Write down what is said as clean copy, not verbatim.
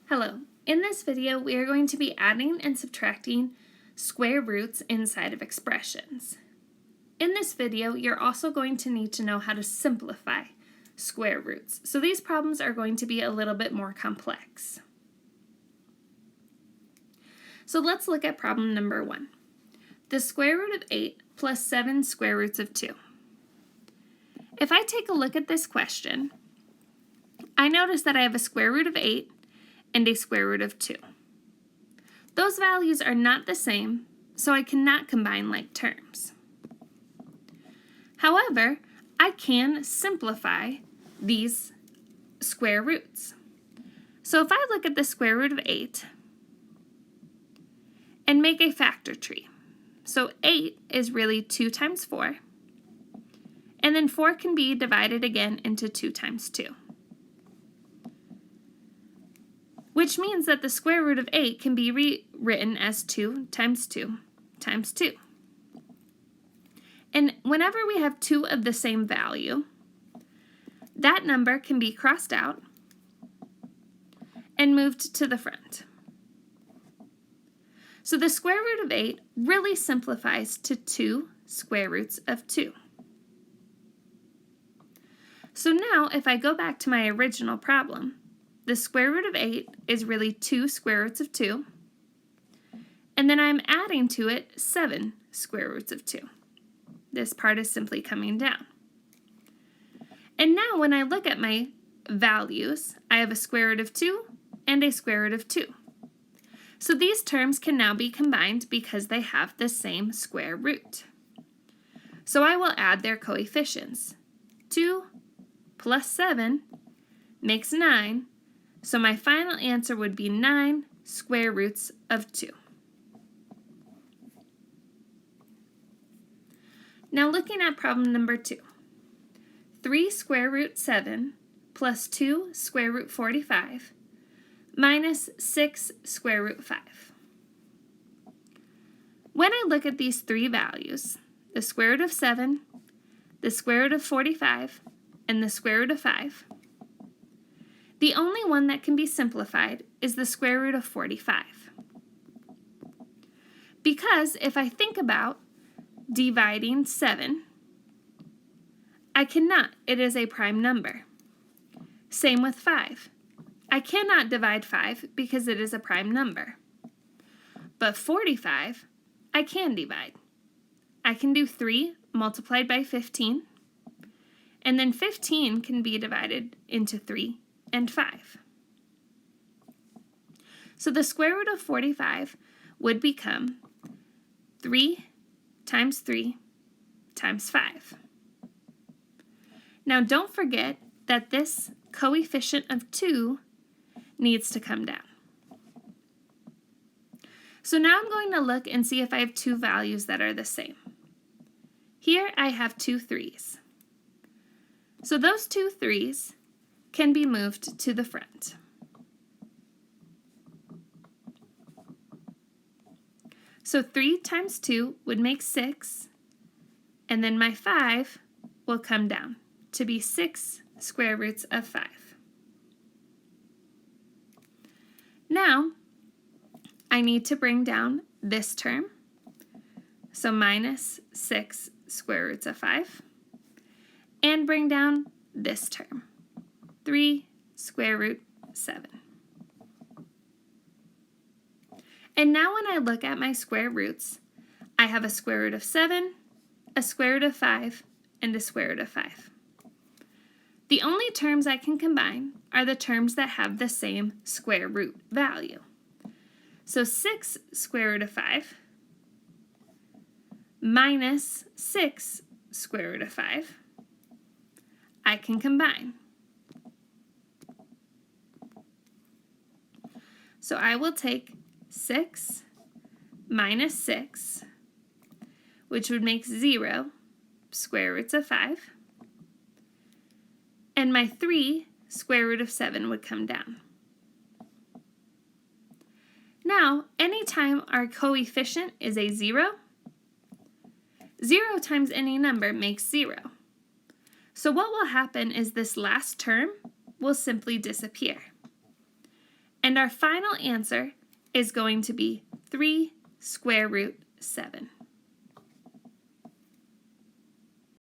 Hello. In this video, we are going to be adding and subtracting square roots inside of expressions. In this video, you're also going to need to know how to simplify square roots. So these problems are going to be a little bit more complex. So let's look at problem number 1. The square root of 8 plus 7 square roots of 2. If I take a look at this question, I notice that I have a square root of 8 and a square root of 2. Those values are not the same, so I cannot combine like terms. However, I can simplify these square roots. So if I look at the square root of 8 and make a factor tree, so 8 is really 2 times 4, and then 4 can be divided again into 2 times 2. Which means that the square root of 8 can be rewritten as 2 times 2 times 2. And whenever we have 2 of the same value, that number can be crossed out and moved to the front. So the square root of 8 really simplifies to 2 square roots of 2. So now if I go back to my original problem, the square root of 8 is really 2 square roots of 2, and then I'm adding to it 7 square roots of 2. This part is simply coming down. And now when I look at my values, I have a square root of 2 and a square root of 2. So these terms can now be combined because they have the same square root. So I will add their coefficients. 2 plus 7 makes 9. So my final answer would be 9 square roots of 2. Now looking at problem number 2. 3 square root 7 plus 2 square root 45 minus 6 square root 5. When I look at these three values, the square root of 7, the square root of 45, and the square root of 5, the only one that can be simplified is the square root of 45. Because if I think about dividing 7, I cannot. It is a prime number. Same with 5. I cannot divide 5 because it is a prime number. But 45, I can divide. I can do 3 multiplied by 15, and then 15 can be divided into 3 and 5. So the square root of 45 would become 3 times 3 times 5. Now don't forget that this coefficient of 2 needs to come down. So now I'm going to look and see if I have two values that are the same. Here I have 2 3's. So those 2 3's can be moved to the front. So 3 times 2 would make 6, and then my 5 will come down to be 6 square roots of 5. Now, I need to bring down this term, so minus 6 square roots of 5, and bring down this term, 3 square root 7. And now when I look at my square roots, I have a square root of 7, a square root of 5, and a square root of 5. The only terms I can combine are the terms that have the same square root value. So 6 square root of 5 minus 6 square root of 5, I can combine. So I will take 6 minus 6, which would make 0 square roots of 5, and my 3 square root of 7 would come down. Now, anytime our coefficient is a 0, 0 times any number makes 0. So what will happen is this last term will simply disappear. And our final answer is going to be 3 square root 7.